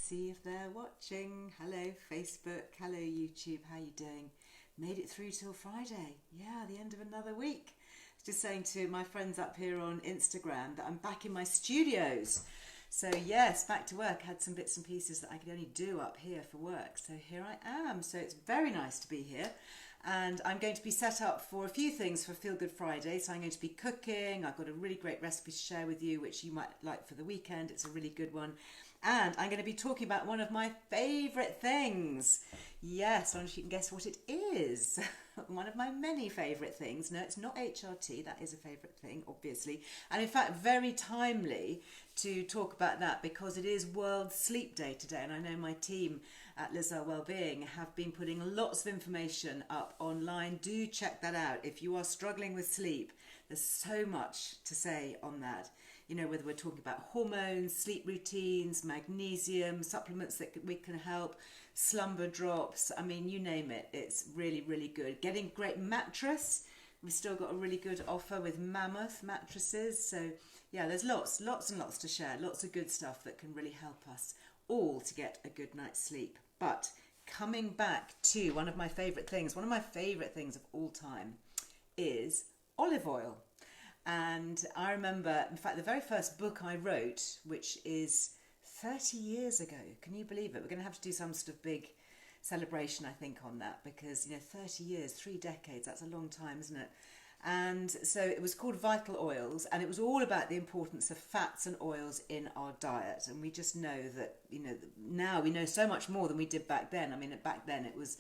see if they're watching. Hello Facebook, hello YouTube, how you doing? Made it through till Friday. Yeah, the end of another week. Just saying to my friends up here on Instagram that I'm back in my studios. So yes, back to work. Had some bits and pieces that I could only do up here for work. So here I am. So it's very nice to be here. And I'm going to be set up for a few things for Feel Good Friday. So I'm going to be cooking. I've got a really great recipe to share with you, which you might like for the weekend. It's a really good one. And I'm going to be talking about one of my favourite things. Yes, I wonder if you can guess what it is. One of my many favourite things. No, it's not HRT. That is a favourite thing, obviously. And in fact, very timely to talk about that because it is World Sleep Day today. And I know my team at Earle Wellbeing have been putting lots of information up online. Do check that out. If you are struggling with sleep, there's so much to say on that. You know, whether we're talking about hormones, sleep routines, magnesium, supplements that we can help, slumber drops, I mean, you name it, it's really, really good. Getting great mattress, we've still got a really good offer with Mammoth mattresses. So yeah, there's lots and lots to share, lots of good stuff that can really help us all to get a good night's sleep. But coming back to one of my favourite things of all time is olive oil. And I remember, in fact, the very first book I wrote, which is 30 years ago. Can you believe it? We're going to have to do some sort of big celebration, I think, on that because, 30 years, 3 decades, that's a long time, isn't it? And so it was called Vital Oils, and it was all about the importance of fats and oils in our diet. And we just know that, now we know so much more than we did back then. I mean, back then it was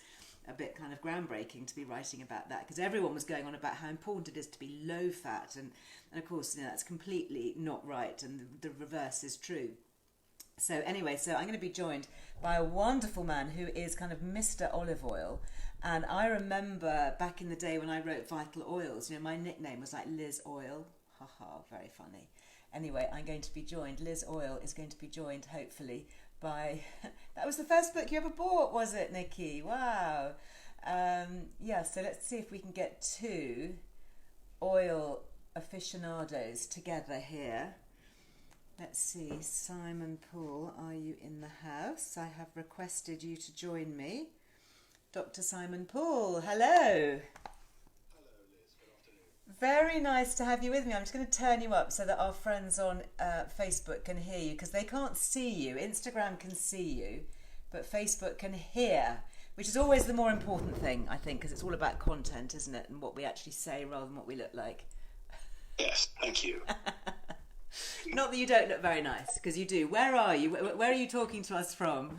a bit kind of groundbreaking to be writing about that because everyone was going on about how important it is to be low fat, and of course that's completely not right, and the reverse is true. So anyway, so I'm going to be joined by a wonderful man who is kind of Mr. Olive Oil. And I remember back in the day when I wrote Vital Oils, my nickname was like Liz Oil. Haha, very funny. Anyway, I'm going to be joined, Liz Oil is going to be joined hopefully by, that was the first book you ever bought, was it, Nikki? Wow. Yeah, so let's see if we can get 2 oil aficionados together here. Let's see, Simon Poole, are you in the house? I have requested you to join me. Dr Simon Poole, hello. Very nice to have you with me. I'm just going to turn you up so that our friends on Facebook can hear you because they can't see you. Instagram can see you, but Facebook can hear, which is always the more important thing, I think, because it's all about content, isn't it? And what we actually say rather than what we look like. Yes, thank you. Not that you don't look very nice, because you do. Where are you? Where are you talking to us from?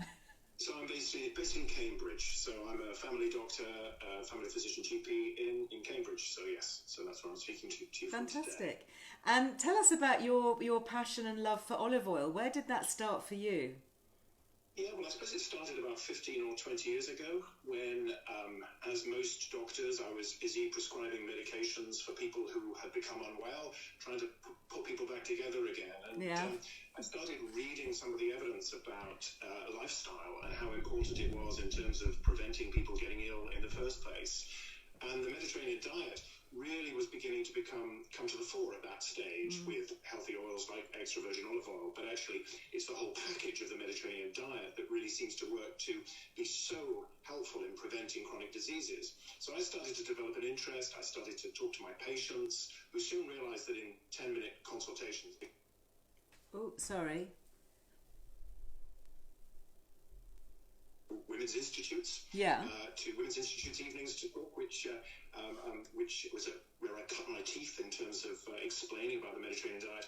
So I'm based in Cambridge. So I'm a family doctor, family physician GP in Cambridge. So yes, so that's where I'm speaking to you from today. Fantastic. And tell us about your passion and love for olive oil. Where did that start for you? Yeah, well, I suppose it started about 15 or 20 years ago when, as most doctors, I was busy prescribing medications for people who had become unwell, trying to put people back together again. And I started reading some of the evidence about lifestyle and how important it was in terms of preventing people getting ill in the first place. And the Mediterranean diet really was beginning to come to the fore at that stage with healthy oils like extra virgin olive oil. But actually, it's the whole package of the Mediterranean diet that really seems to work to be so helpful in preventing chronic diseases. So I started to develop an interest. I started to talk to my patients, who soon realized that in 10-minute consultations... Oh, sorry. Women's institutes, to Women's Institutes evenings to talk, which was where I cut my teeth in terms of explaining about the Mediterranean diet.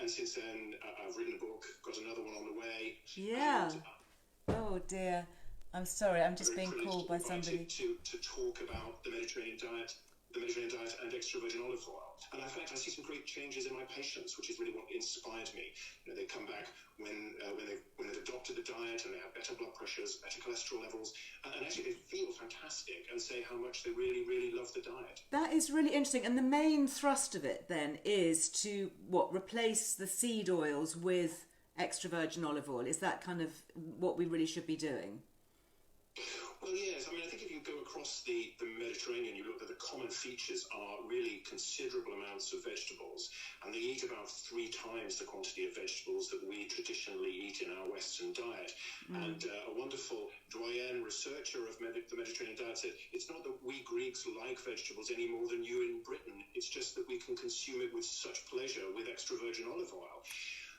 And since then, I've written a book, got another one on the way. Yeah. Oh dear, I'm sorry. I'm just being called by somebody to talk about the Mediterranean diet and extra virgin olive oil. And in fact, I see some great changes in my patients, which is really what inspired me. They come back when they've adopted the diet and they have better blood pressures, better cholesterol levels, and actually they feel fantastic and say how much they really, really love the diet. That is really interesting. And the main thrust of it then is to replace the seed oils with extra virgin olive oil. Is that kind of what we really should be doing? Well, yes. I mean, I think if you go across the Mediterranean, you look at the common features are really considerable amounts of vegetables, and they eat about 3 times the quantity of vegetables that we traditionally eat in our Western diet. And a wonderful doyen researcher of the Mediterranean diet said, it's not that we Greeks like vegetables any more than you in Britain. It's just that we can consume it with such pleasure with extra virgin olive oil.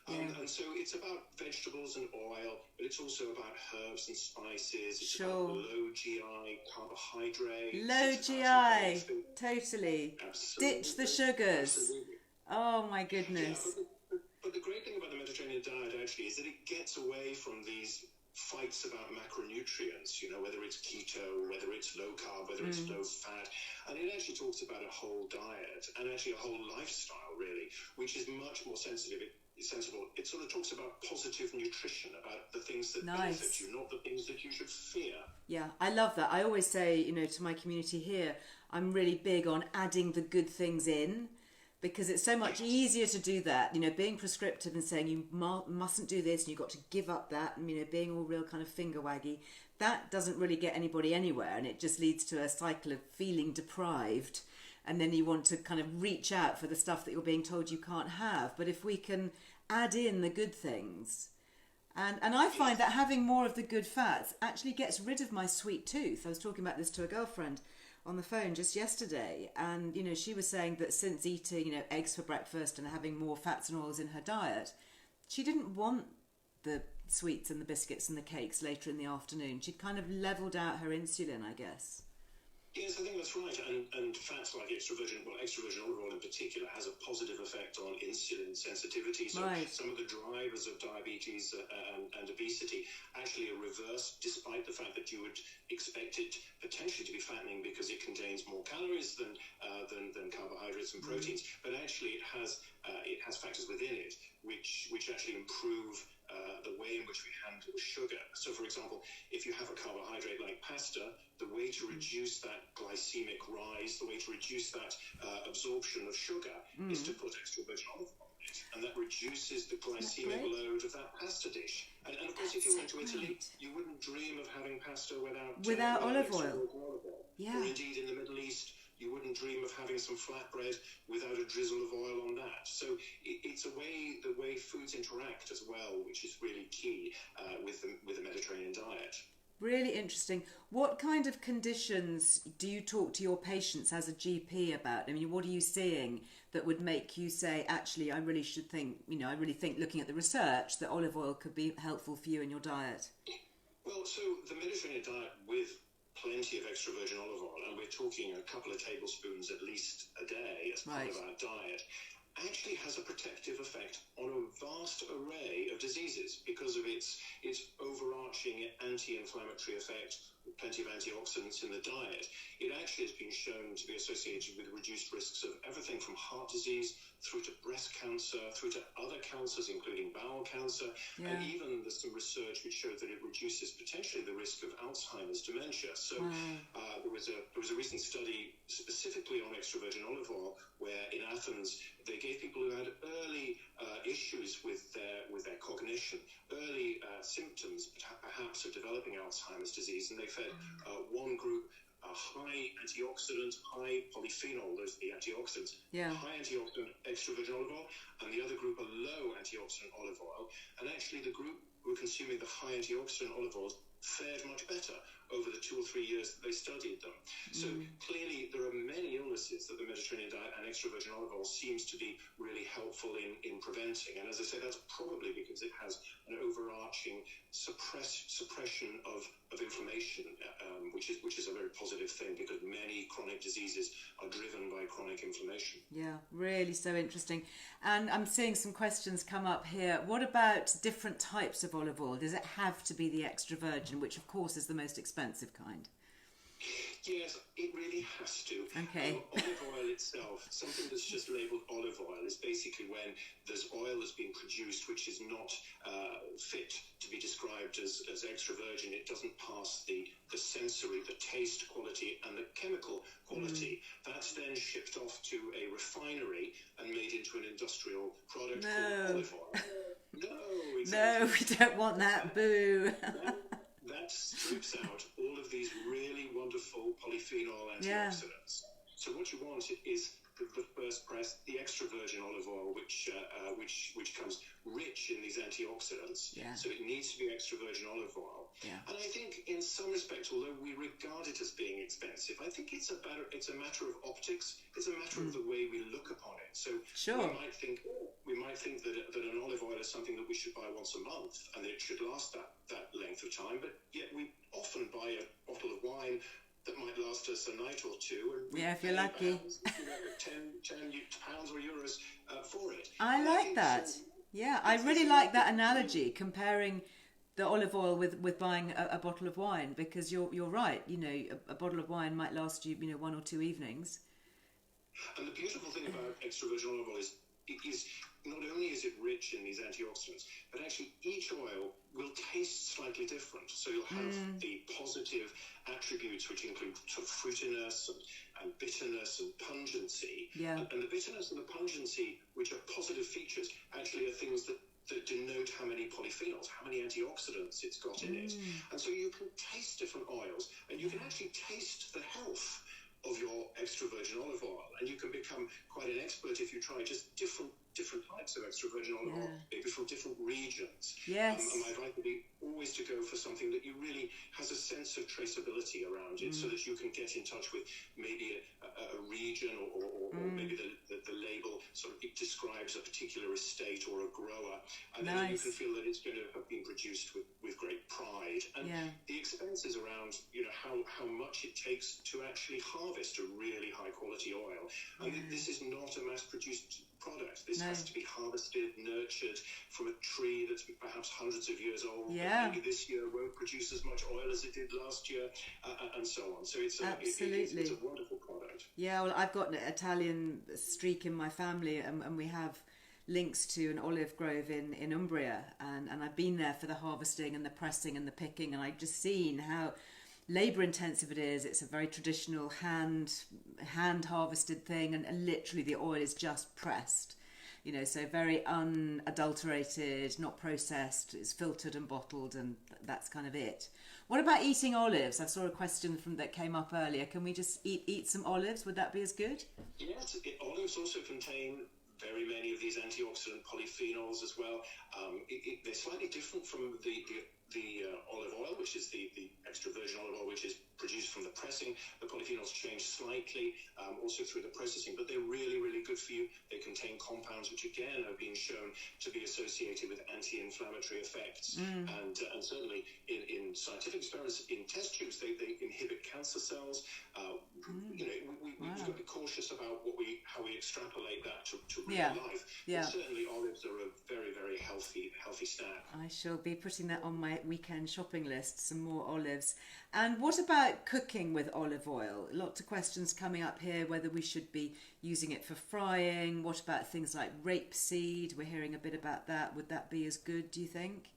And so it's about vegetables and oil, but it's also about herbs and spices. It's about low GI carbohydrates. Low GI, totally. Absolutely. Ditch the sugars. Absolutely. Oh my goodness. Yeah, but the great thing about the Mediterranean diet actually is that it gets away from these fights about macronutrients, whether it's keto, whether it's low carb, whether it's low fat, and it actually talks about a whole diet and actually a whole lifestyle really, which is much more sensible. It sort of talks about positive nutrition, about the things that benefit you, not the things that you should fear. Yeah, I love that. I always say, to my community here, I'm really big on adding the good things in, because it's so much easier to do that, being prescriptive and saying you mustn't do this and you've got to give up that, and, being all real kind of finger waggy. That doesn't really get anybody anywhere, and it just leads to a cycle of feeling deprived. And then you want to kind of reach out for the stuff that you're being told you can't have. But if we can add in the good things, and I find that having more of the good fats actually gets rid of my sweet tooth. I was talking about this to a girlfriend on the phone just yesterday, and she was saying that since eating eggs for breakfast and having more fats and oils in her diet, she didn't want the sweets and the biscuits and the cakes later in the afternoon. She'd kind of leveled out her insulin, I guess. Yes, I think that's right. And fats like extra virgin olive oil in particular has a positive effect on insulin sensitivity. So some of the drivers of diabetes and obesity actually are reversed, despite the fact that you would expect it potentially to be fattening because it contains more calories than carbohydrates and proteins. But actually, it has factors within it which actually improve the way in which we handle sugar. So, for example, if you have a carbohydrate like pasta, the way to reduce that glycemic rise, the way to reduce that absorption of sugar is to put extra virgin olive oil in it. And that reduces the glycemic load of that pasta dish. And of course, if you went to Italy, you wouldn't dream of having pasta without olive oil. Yeah. Or indeed in the Middle East, you wouldn't dream of having some flatbread without a drizzle of oil on that. So it's the way foods interact as well, which is really key with the Mediterranean diet. Really interesting. What kind of conditions do you talk to your patients as a GP about? I mean, what are you seeing that would make you say, actually, I really think looking at the research that olive oil could be helpful for you in your diet? Well, so the Mediterranean diet with plenty of extra virgin olive oil, and we're talking a couple of tablespoons at least a day as part of our diet, actually has a protective effect on a vast array of diseases because of its overarching anti-inflammatory effect, with plenty of antioxidants in the diet. It actually has been shown to be associated with reduced risks of everything from heart disease through to breast cancer, through to other cancers, including bowel cancer, and even there's some research which showed that it reduces potentially the risk of Alzheimer's dementia. So there was a recent study specifically on extra virgin olive oil where in Athens they gave people who had early issues with their cognition, early symptoms perhaps of developing Alzheimer's disease, and they fed one group high antioxidant, high polyphenol, those are the antioxidants, high antioxidant extra virgin olive oil, and the other group a low antioxidant olive oil. And actually the group who were consuming the high antioxidant olive oils fared much better over the 2 or 3 years that they studied them. So clearly there are many illnesses that the Mediterranean diet and extra virgin olive oil seems to be really helpful in preventing. And as I say, that's probably because it has an overarching suppression of inflammation, which is a very positive thing because many chronic diseases are driven by chronic inflammation. Yeah, really so interesting. And I'm seeing some questions come up here. What about different types of olive oil? Does it have to be the extra virgin, which of course is the most expensive kind? Yes, it really has to. Okay. Olive oil itself, something that's just labelled olive oil, is basically when there's oil that's being produced which is not fit to be described as extra virgin. It doesn't pass the sensory, the taste quality and the chemical quality. That's then shipped off to a refinery and made into an industrial product called olive oil. No, exactly. No, we don't want that. Boo. That strips out all of these really wonderful polyphenol antioxidants. So what you want is the first press, the extra virgin olive oil, which comes rich in these antioxidants. So it needs to be extra virgin olive oil. And I think in some respects, although we regard it as being expensive, I think it's a matter of optics. It's a matter of the way we look upon it. So we might think that an olive oil is something that we should buy once a month and that it should last that length of time. But yet we often buy a bottle of wine that might last us a night or two. And if you're lucky. £10 or euros for it. I like that. I really like that analogy, comparing the olive oil with buying a bottle of wine, because you're right. A bottle of wine might last you, 1 or 2 evenings. And the beautiful thing about extra virgin olive oil is not only is it rich in these antioxidants, but actually each oil will taste slightly different. So you'll have the positive attributes, which include sort of fruitiness and bitterness and pungency. And the bitterness and the pungency, which are positive features, actually are things that denote how many polyphenols, how many antioxidants it's got in it. And so you can taste different oils, and you can actually taste the health of your extra virgin olive oil, and you can become quite an expert if you try just different types of extra virgin olive oil, maybe from different regions. And my advice would be always to go for something that you really has a sense of traceability around it, so that you can get in touch with maybe a region or maybe the label sort of it describes a particular estate or a grower, and then you can feel that it's going to have been produced with great pride. And the expenses around, how much it takes to actually harvest a really high quality oil. And this is not a mass produced product. This has to be harvested, nurtured from a tree that's perhaps hundreds of years old. Maybe this year won't produce as much oil as it did last year, and so on. So it's it's a wonderful product. Well, I've got an Italian streak in my family, and we have links to an olive grove in Umbria, and I've been there for the harvesting and the pressing and the picking, and I've just seen how labour intensive it is. It's a very traditional hand harvested thing, and literally the oil is just pressed, so very unadulterated, not processed. It's filtered and bottled, and that's kind of it. What about eating olives? I saw a question that came up earlier. Can we just eat some olives? Would that be as good? Yes, olives also contain very many of these antioxidant polyphenols as well. They're slightly different from the olive oil, which is the extra virgin olive oil, which is produced from the pressing. The polyphenols change slightly also through the processing, but they're really, really good for you. They contain compounds which, again, have been shown to be associated with anti-inflammatory effects. And certainly in scientific experiments in test tubes, they inhibit cancer cells. We've got to be cautious about how we extrapolate that to real life. But certainly olives are a very, very healthy snack. I shall be putting that on my weekend shopping list, some more olives. And what about cooking with olive oil? Lots of questions coming up here, whether we should be using it for frying. What about things like rapeseed? We're hearing a bit about that. Would that be as good, do you think?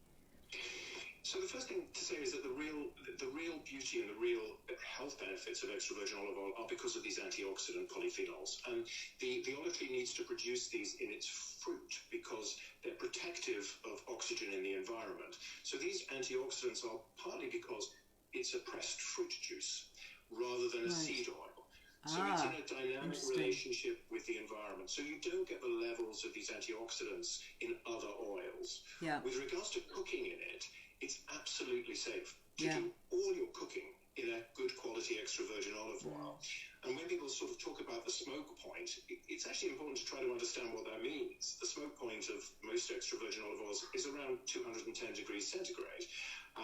So the first thing to say is that the real beauty and the real health benefits of extra virgin olive oil are because of these antioxidant polyphenols. And the olive tree needs to produce these in its fruit because they're protective of oxygen in the environment. So these antioxidants are partly because it's a pressed fruit juice rather than a seed oil. So it's in a dynamic relationship with the environment. So you don't get the levels of these antioxidants in other oils. With regards to cooking in it, it's absolutely safe to do all your cooking in a good quality extra virgin olive oil. And when people sort of talk about the smoke point, it's actually important to try to understand what that means. The smoke point of most extra virgin olive oils is around 210 degrees centigrade.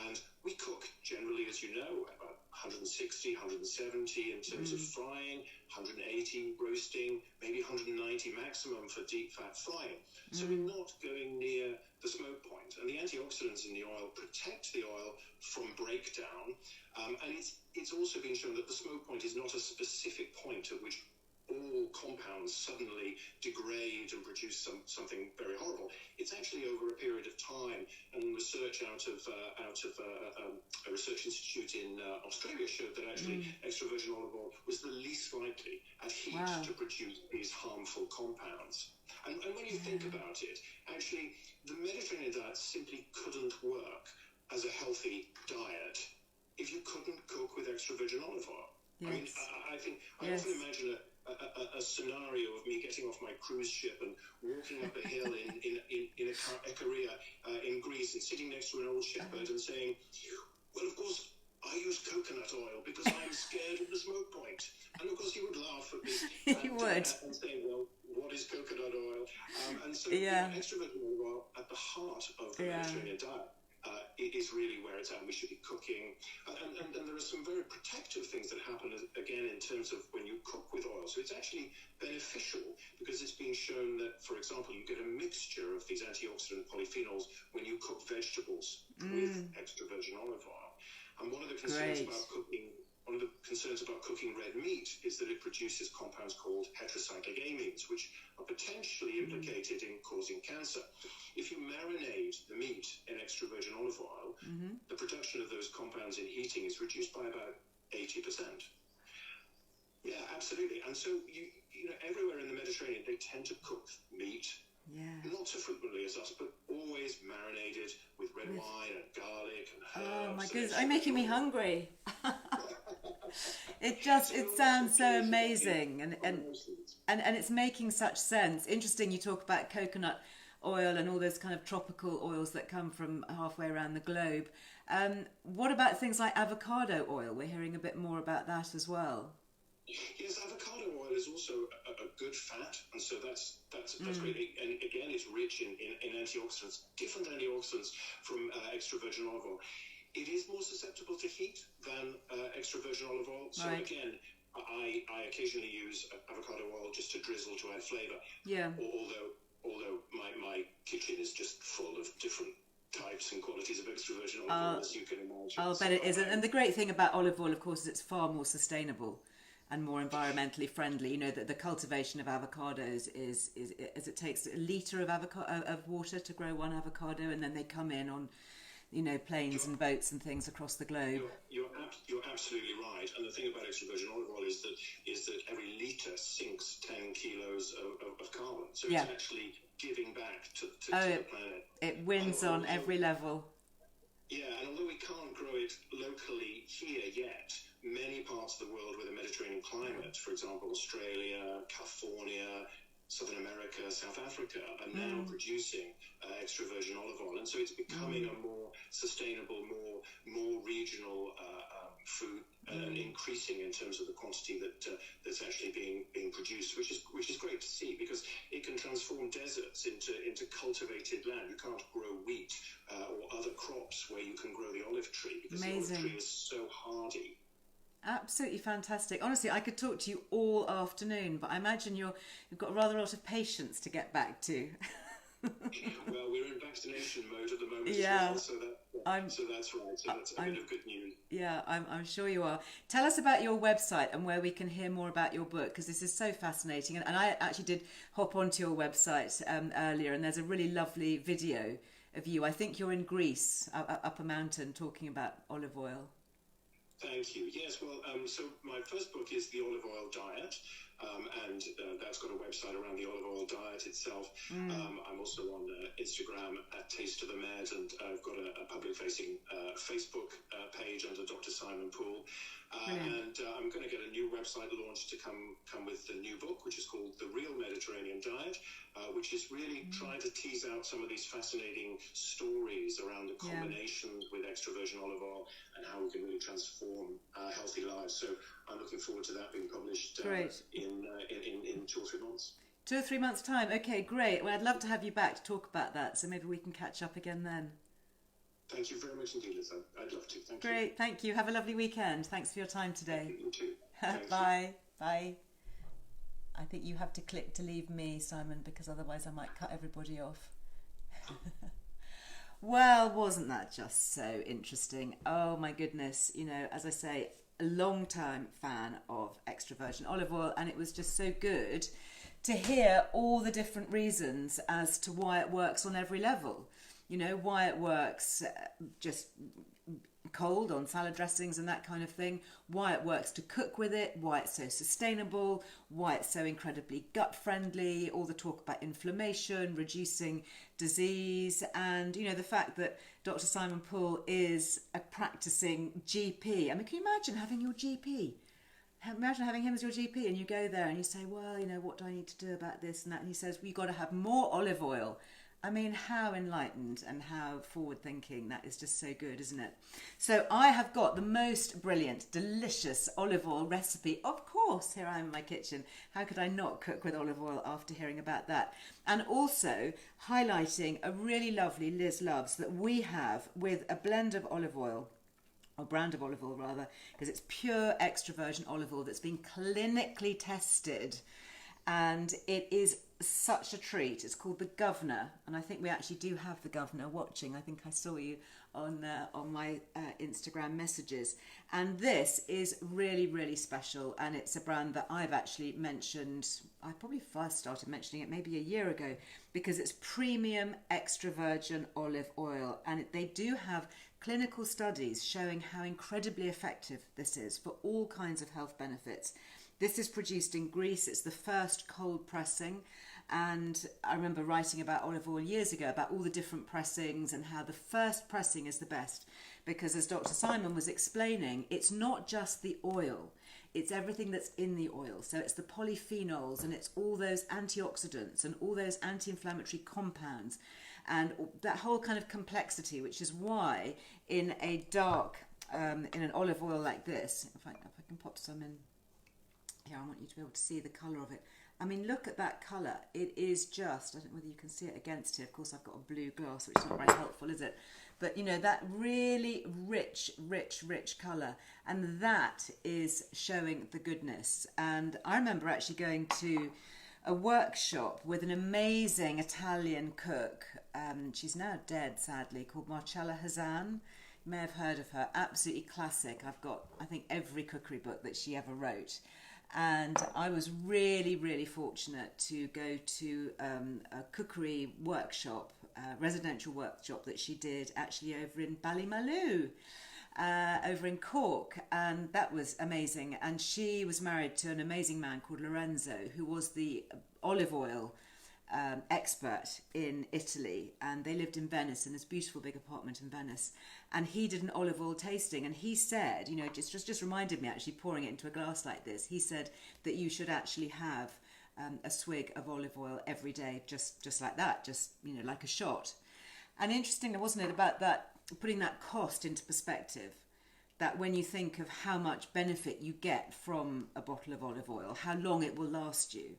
And we cook generally, as you know, about 160, 170 in terms of frying, 180 roasting, maybe 190 maximum for deep fat frying. So we're not going near the smoke point. And the antioxidants in the oil protect the oil from breakdown. And it's also been shown that the smoke point is not a specific point at which all compounds suddenly degrade and produce something very horrible. It's actually over a period of time, and research out of a research institute in Australia showed that actually extra virgin olive oil was the least likely at heat to produce these harmful compounds. And when you think about it, actually the Mediterranean diet simply couldn't work as a healthy diet if you couldn't cook with extra virgin olive oil. Yes. I mean, I think I often imagine a scenario of me getting off my cruise ship and walking up a hill in Ikaria in Greece and sitting next to an old shepherd and saying, well, of course, I use coconut oil because I'm scared of the smoke point. And of course, he would laugh at me and say, well, what is coconut oil? And so extra virgin olive oil at the heart of the Mediterranean diet. It is really where it's at. We should be cooking. And there are some very protective things that happen, again, in terms of when you cook with oil. So it's actually beneficial because it's been shown that, for example, you get a mixture of these antioxidant polyphenols when you cook vegetables with extra virgin olive oil. And one of the concerns about cooking red meat is that it produces compounds called heterocyclic amines, which are potentially implicated in causing cancer. If you marinate the meat in extra virgin olive oil, the production of those compounds in heating is reduced by about 80%. Yeah, absolutely. And so, you know, everywhere in the Mediterranean, they tend to cook meat. Yeah. Not so frequently as us, but always marinated with red wine and garlic and herbs. Oh my goodness, you're making me hungry. It sounds so amazing, and it's making such sense. Interesting, you talk about coconut oil and all those kind of tropical oils that come from halfway around the globe. What about things like avocado oil? We're hearing a bit more about that as well. Yes, avocado oil is also a good fat, and so that's great. And again, it's rich in antioxidants, different antioxidants from extra virgin olive oil. It is more susceptible to heat than extra virgin olive oil. So again, I occasionally use avocado oil just to drizzle to add flavour. Yeah. Although my kitchen is just full of different types and qualities of extra virgin olive oil, as you can imagine. I'll bet it is. And the great thing about olive oil, of course, is it's far more sustainable and more environmentally friendly. You know that the cultivation of avocados is it takes a litre of water to grow one avocado, and then they come in on, you know, planes and boats and things across the globe. You're absolutely right. And the thing about extra virgin olive oil is that every litre sinks 10 kilos of carbon. So it's actually giving back to the planet. It wins on every level. Yeah, and although we can't grow it locally here yet, many parts of the world with a Mediterranean climate, for example, Australia, California, Southern America, South Africa, are now producing extra virgin olive oil. And so it's becoming a more sustainable, more regional food, and increasing in terms of the quantity that's actually being produced, which is great to see, because it can transform deserts into cultivated land. You can't grow wheat or other crops where you can grow the olive tree, because the olive tree is so hardy. Absolutely fantastic. Honestly, I could talk to you all afternoon, but I imagine you've got rather a lot of patience to get back to. Well, we're in vaccination mode at the moment as well, so that's right. So that's a bit of good news. Yeah, I'm sure you are. Tell us about your website and where we can hear more about your book, because this is so fascinating. And I actually did hop onto your website earlier, and there's a really lovely video of you. I think you're in Greece, up a mountain, talking about olive oil. Thank you. Yes, well, so my first book is The Olive Oil Diet, and that's got a website around the olive oil diet itself. I'm also on Instagram at Taste of the Med, and I've got a public-facing Facebook page under Dr Simon Poole. And I'm going to get a new website launched to come with the new book, which is called The Real Mediterranean Diet, which is really trying to tease out some of these fascinating stories around the combinations with extra virgin olive oil and how we can really transform healthy lives. So I'm looking forward to that being published in 2 or 3 months. 2 or 3 months' time. Okay, great. Well, I'd love to have you back to talk about that, so maybe we can catch up again then. Thank you very much indeed, Liz. I'd love to. Thank you. Great, thank you. Have a lovely weekend. Thanks for your time today. You too. Bye. Bye. I think you have to click to leave me, Simon, because otherwise I might cut everybody off. Well, wasn't that just so interesting? Oh my goodness. You know, as I say, a long-time fan of extra virgin olive oil, and it was just so good to hear all the different reasons as to why it works on every level. You know, why it works just cold on salad dressings and that kind of thing, why it works to cook with it, why it's so sustainable, why it's so incredibly gut friendly, all the talk about inflammation, reducing disease, and the fact that Dr. Simon Poole is a practicing GP. I mean, can you imagine having your GP? Imagine having him as your GP, and you go there and you say, well, what do I need to do about this and that? And he says, well, you've got to have more olive oil. I mean, how enlightened and how forward-thinking. That is just so good, isn't it? So I have got the most brilliant, delicious olive oil recipe. Of course, here I am in my kitchen. How could I not cook with olive oil after hearing about that? And also highlighting a really lovely Liz Loves that we have with a blend of olive oil, or brand of olive oil rather, because it's pure extra virgin olive oil that's been clinically tested. And it is such a treat. It's called the Governor, and I think we actually do have the Governor watching. I think I saw you on my Instagram messages. And this is really, really special, and it's a brand that I've actually mentioned. I probably first started mentioning it maybe a year ago, because it's premium extra virgin olive oil, and they do have clinical studies showing how incredibly effective this is for all kinds of health benefits. This is produced in Greece. It's the first cold pressing. And I remember writing about olive oil years ago, about all the different pressings and how the first pressing is the best. Because as Dr. Simon was explaining, it's not just the oil. It's everything that's in the oil. So it's the polyphenols, and it's all those antioxidants and all those anti-inflammatory compounds and that whole kind of complexity, which is why in a dark, in an olive oil like this, if I can pop some in here, I want you to be able to see the colour of it. I mean, look at that colour. It is just, I don't know whether you can see it against here. Of course, I've got a blue glass, which is not very helpful, is it? But, that really rich, rich, rich colour. And that is showing the goodness. And I remember actually going to a workshop with an amazing Italian cook. She's now dead, sadly, called Marcella Hazan. You may have heard of her. Absolutely classic. I've got, I think, every cookery book that she ever wrote. And I was really, really fortunate to go to a cookery workshop, residential workshop that she did actually over in Ballymaloe, over in Cork. And that was amazing. And she was married to an amazing man called Lorenzo, who was the olive oil expert in Italy, and they lived in Venice, in this beautiful big apartment in Venice, and he did an olive oil tasting, and he said, just reminded me, actually pouring it into a glass like this, he said that you should actually have a swig of olive oil every day, just like that, just like a shot. And interesting, wasn't it, about that, putting that cost into perspective, that when you think of how much benefit you get from a bottle of olive oil, how long it will last you,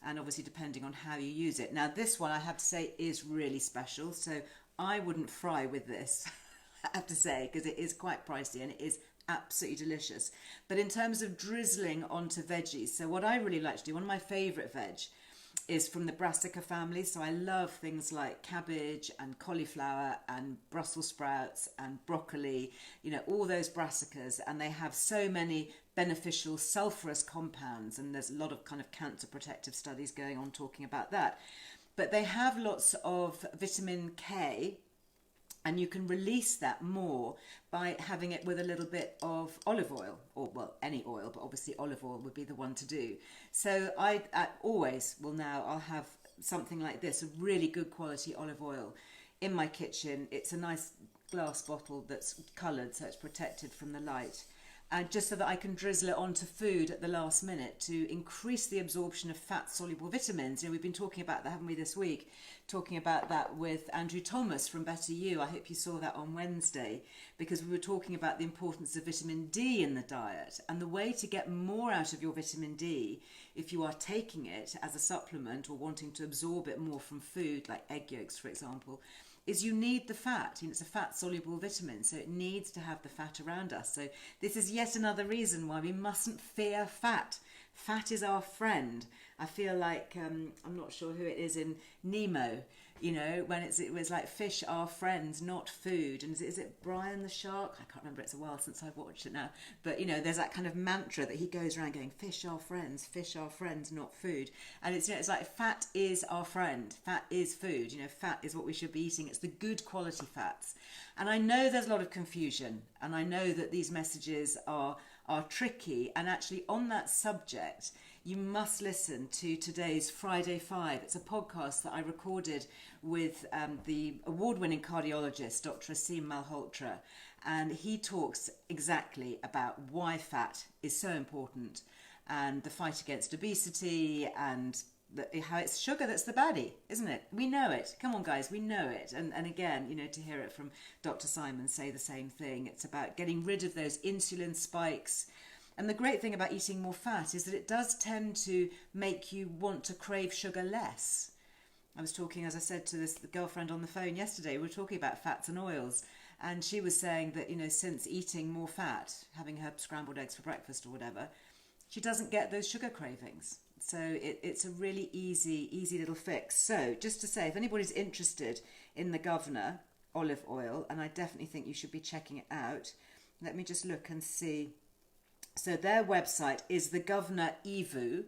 and obviously depending on how you use it. Now this one, I have to say, is really special, so I wouldn't fry with this, I have to say, because it is quite pricey and it is absolutely delicious. But in terms of drizzling onto veggies, so what I really like to do, one of my favourite veg is from the brassica family, so I love things like cabbage and cauliflower and Brussels sprouts and broccoli, all those brassicas, and they have so many beneficial sulfurous compounds, and there's a lot of kind of cancer protective studies going on talking about that. But they have lots of vitamin K, and you can release that more by having it with a little bit of olive oil, or well, any oil, but obviously olive oil would be the one to do. So I always will now, I'll have something like this, a really good quality olive oil in my kitchen. It's a nice glass bottle that's coloured, so it's protected from the light. And just so that I can drizzle it onto food at the last minute to increase the absorption of fat-soluble vitamins. We've been talking about that, haven't we, this week? Talking about that with Andrew Thomas from Better You. I hope you saw that on Wednesday, because we were talking about the importance of vitamin D in the diet. And the way to get more out of your vitamin D, if you are taking it as a supplement or wanting to absorb it more from food, like egg yolks, for example, is you need the fat. It's a fat-soluble vitamin, so it needs to have the fat around us. So this is yet another reason why we mustn't fear fat. Fat is our friend. I feel like, I'm not sure who it is in Nemo, You know, when it was like fish are friends, not food. And is it Brian the Shark? I can't remember. It's a while since I've watched it now. But, you know, there's that kind of mantra that he goes around going, fish are friends, not food. And it's, you know, it's like fat is our friend. Fat is food. You know, fat is what we should be eating. It's the good quality fats. And I know there's a lot of confusion. And I know that these messages are tricky. And actually on that subject, you must listen to today's Friday 5. It's a podcast that I recorded with the award-winning cardiologist, Dr Simon Poole, and he talks exactly about why fat is so important and the fight against obesity and how it's sugar that's the baddie, isn't it? We know it. Come on, guys, we know it. And again, you know, to hear it from Dr Simon say the same thing, it's about getting rid of those insulin spikes. And the great thing about eating more fat is that it does tend to make you want to crave sugar less. I was talking, as I said, to the girlfriend on the phone yesterday. We were talking about fats and oils. And she was saying that, you know, since eating more fat, having her scrambled eggs for breakfast or whatever, she doesn't get those sugar cravings. So it's a really easy little fix. So just to say, if anybody's interested in the Governor olive oil, and I definitely think you should be checking it out, let me just look and see. So their website is the Governor EVOO,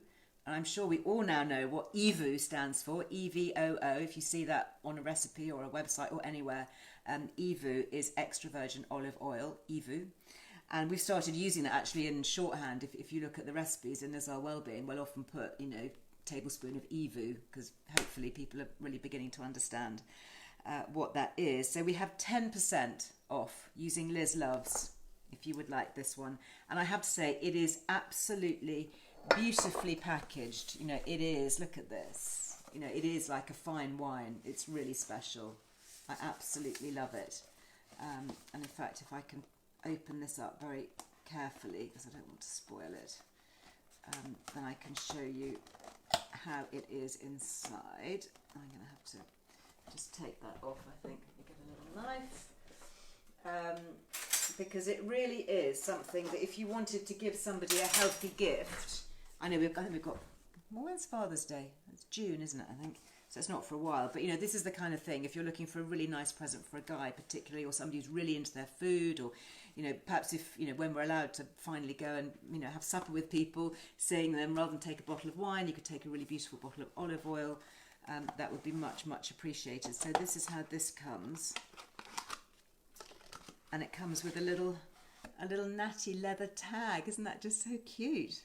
and I'm sure we all now know what EVOO stands for, EVOO. If you see that on a recipe or a website or anywhere, EVOO is extra virgin olive oil, EVOO. And we've started using that actually in shorthand. If you look at the recipes in Earle Wellbeing, we'll often put, you know, tablespoon of EVOO, because hopefully people are really beginning to understand what that is. So we have 10% off using Liz Loves, if you would like this one. And I have to say, it is absolutely beautifully packaged. You know, it is, look at this. You know, it is like a fine wine. It's really special. I absolutely love it. And in fact, if I can open this up very carefully, because I don't want to spoil it, then I can show you how it is inside. I'm going to have to just take that off, I think. Let me get a little knife. Because it really is something that if you wanted to give somebody a healthy gift, I think we've got, well, when's Father's Day? It's June, isn't it, I think? So it's not for a while, but you know, this is the kind of thing, if you're looking for a really nice present for a guy particularly, or somebody who's really into their food, or, you know, perhaps if, you know, when we're allowed to finally go and, you know, have supper with people, seeing them, rather than take a bottle of wine, you could take a really beautiful bottle of olive oil. That would be much, much appreciated. So this is how this comes. And it comes with a little natty leather tag. Isn't that just so cute?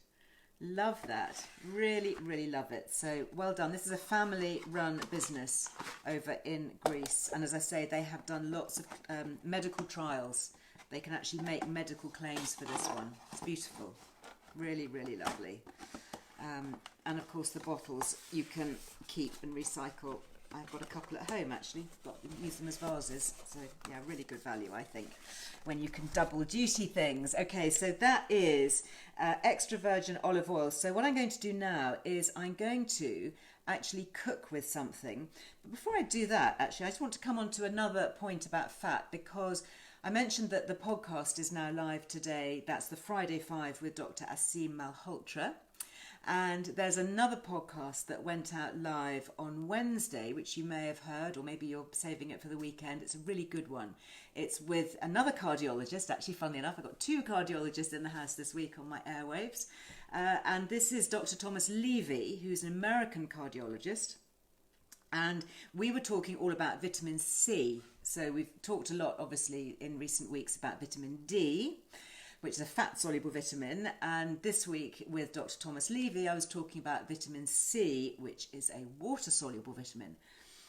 Love that. Really, really love it. So well done. This is a family-run business over in Greece. And as I say, they have done lots of medical trials. They can actually make medical claims for this one. It's beautiful. Really, really lovely. And of course, the bottles you can keep and recycle. I've got a couple at home actually, but use them as vases. So yeah, really good value, I think, when you can double duty things. Okay, so that is extra virgin olive oil. So what I'm going to do now is I'm going to actually cook with something. But before I do that, actually, I just want to come on to another point about fat, because I mentioned that the podcast is now live today. That's the Friday 5 with Dr Simon Poole. And there's another podcast that went out live on Wednesday, which you may have heard, or maybe you're saving it for the weekend. It's a really good one. It's with another cardiologist. Actually, funnily enough, I've got two cardiologists in the house this week on my airwaves. And this is Dr. Thomas Levy, who's an American cardiologist. And we were talking all about vitamin C. So we've talked a lot, obviously, in recent weeks about vitamin D, which is a fat-soluble vitamin. And this week with Dr. Thomas Levy, I was talking about vitamin C, which is a water-soluble vitamin.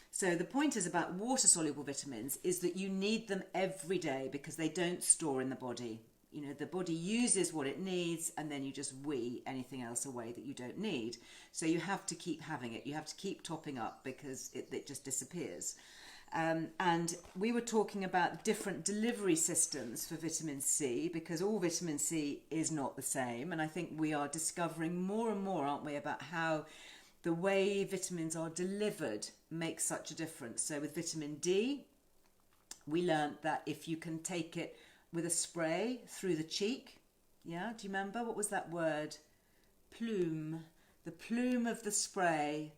So the point is about water-soluble vitamins is that you need them every day because they don't store in the body. You know, the body uses what it needs and then you just wee anything else away that you don't need. So you have to keep having it. You have to keep topping up because it just disappears. And we were talking about different delivery systems for vitamin C, because all vitamin C is not the same. And I think we are discovering more and more, aren't we, about how the way vitamins are delivered makes such a difference. So with vitamin D, we learned that if you can take it with a spray through the cheek, yeah, do you remember? What was that word? Plume. The plume of the spray.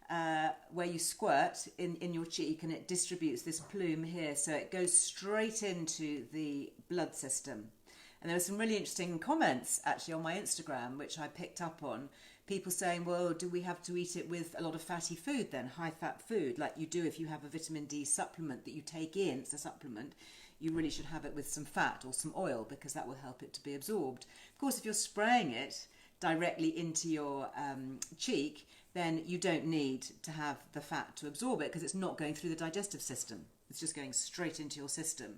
where you squirt in your cheek, and it distributes this plume here, so it goes straight into the blood system. And there were some really interesting comments actually on my Instagram, which I picked up on. People saying, well, do we have to eat it with a lot of fatty food then, high fat food, like you do if you have a vitamin D supplement that you take in, it's a supplement. You really should have it with some fat or some oil, because that will help it to be absorbed. Of course, if you're spraying it directly into your cheek, then you don't need to have the fat to absorb it, because it's not going through the digestive system. It's just going straight into your system.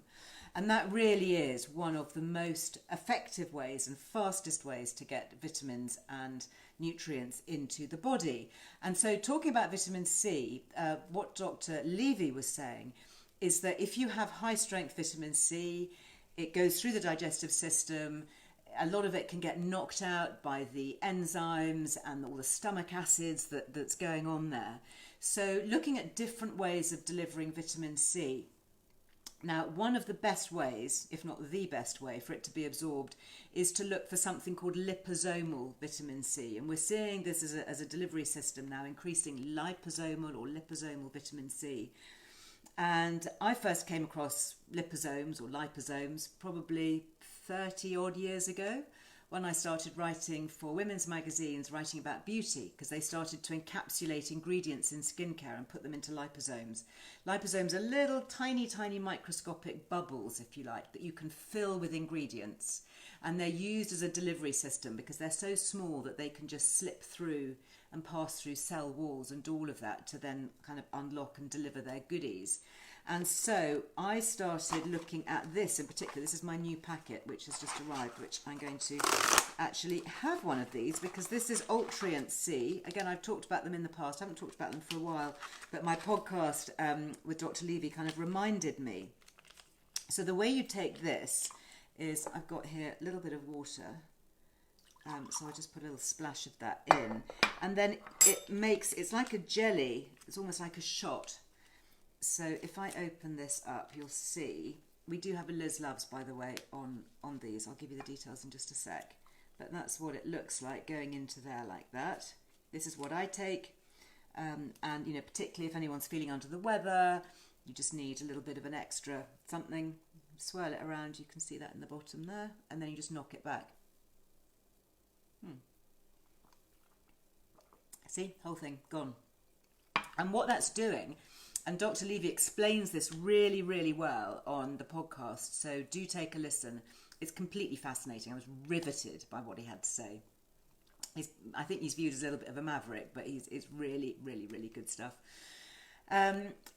And that really is one of the most effective ways and fastest ways to get vitamins and nutrients into the body. And so talking about vitamin C, what Dr. Levy was saying is that if you have high strength vitamin C, it goes through the digestive system. A lot of it can get knocked out by the enzymes and all the stomach acids that's going on there. So looking at different ways of delivering vitamin C. Now, one of the best ways, if not the best way for it to be absorbed, is to look for something called liposomal vitamin C. And we're seeing this as a delivery system now, increasing liposomal or liposomal vitamin C. And I first came across liposomes or liposomes probably 30 odd years ago, when I started writing for women's magazines, writing about beauty, because they started to encapsulate ingredients in skincare and put them into liposomes. Liposomes are little tiny, tiny microscopic bubbles, if you like, that you can fill with ingredients. And they're used as a delivery system because they're so small that they can just slip through and pass through cell walls and do all of that to then kind of unlock and deliver their goodies. And so I started looking at this in particular. This is my new packet, which has just arrived, which I'm going to actually have one of these, because this is Ultrient C. Again, I've talked about them in the past. I haven't talked about them for a while, but my podcast with Dr. Levy kind of reminded me. So the way you take this is, I've got here a little bit of water. So I just put a little splash of that in. And then it's like a jelly. It's almost like a shot. So if I open this up, you'll see, we do have a Liz Loves, by the way, on these. I'll give you the details in just a sec. But that's what it looks like going into there like that. This is what I take. And, you know, particularly if anyone's feeling under the weather, you just need a little bit of an extra something. Swirl it around, you can see that in the bottom there. And then you just knock it back. See, whole thing gone. And what that's doing, and Dr. Levy explains this really, really well on the podcast, so do take a listen. It's completely fascinating. I was riveted by what he had to say. I think he's viewed as a little bit of a maverick, but it's really, really, really good stuff.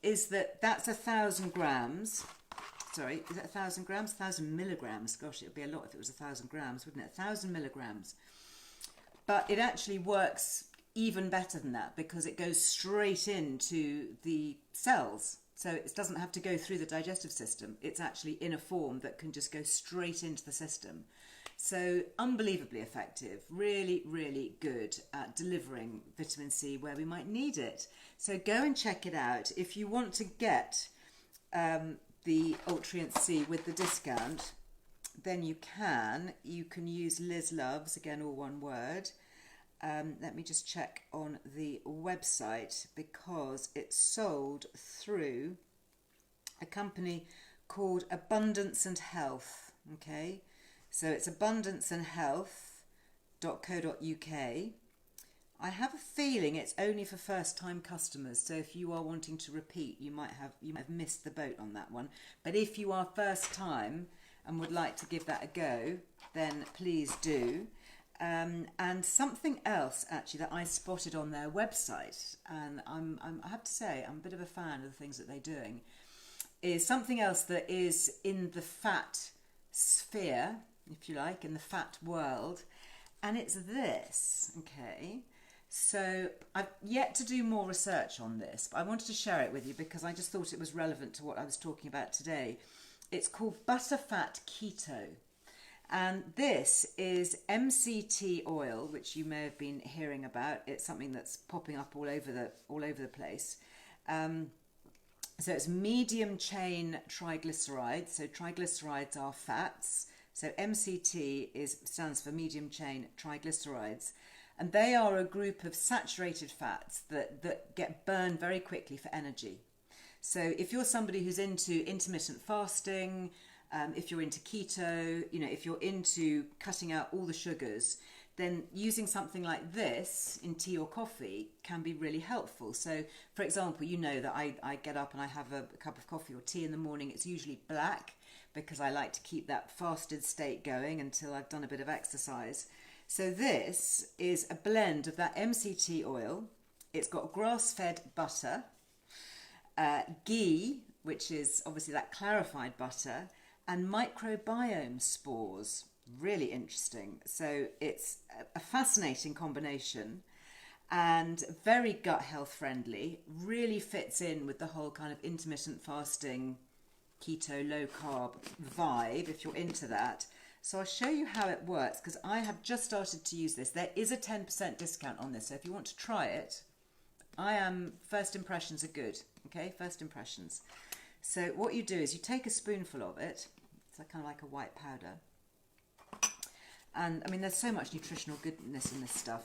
Is that's 1,000 grams. Sorry, is it 1,000 grams? 1,000 milligrams. Gosh, it would be a lot if it was 1,000 grams, wouldn't it? 1,000 milligrams. But it actually works even better than that, because it goes straight into the cells. So it doesn't have to go through the digestive system. It's actually in a form that can just go straight into the system. So unbelievably effective, really, really good at delivering vitamin C where we might need it. So go and check it out. If you want to get the Ultrient C with the discount, then you can use Liz Loves, again all one word. Let me just check on the website, because it's sold through a company called Abundance and Health. Okay, so it's abundanceandhealth.co.uk. I have a feeling it's only for first-time customers, so if you are wanting to repeat, you might have missed the boat on that one. But if you are first time and would like to give that a go, then please do. And something else actually that I spotted on their website, and I have to say I'm a bit of a fan of the things that they're doing, is something else that is in the fat sphere, if you like, in the fat world, and it's this. Okay, so I've yet to do more research on this, but I wanted to share it with you because I just thought it was relevant to what I was talking about today. It's called butterfat keto. And this is Mct oil, which you may have been hearing about. It's something that's popping up all over the place. So it's medium chain triglycerides. So triglycerides are fats. So MCT stands for medium chain triglycerides. And they are a group of saturated fats that get burned very quickly for energy. So if you're somebody who's into intermittent fasting, if you're into keto, if you're into cutting out all the sugars, then using something like this in tea or coffee can be really helpful. So, for example, that I get up and I have a cup of coffee or tea in the morning. It's usually black because I like to keep that fasted state going until I've done a bit of exercise. So this is a blend of that MCT oil. It's got grass-fed butter, ghee, which is obviously that clarified butter, and microbiome spores. Really interesting. So it's a fascinating combination and very gut health friendly. Really fits in with the whole kind of intermittent fasting, keto, low carb vibe if you're into that. So I'll show you how it works because I have just started to use this. There is a 10% discount on this, so if you want to try it, first impressions are good. Okay, first impressions. So what you do is you take a spoonful of it. It's kind of like a white powder. And I mean, there's so much nutritional goodness in this stuff.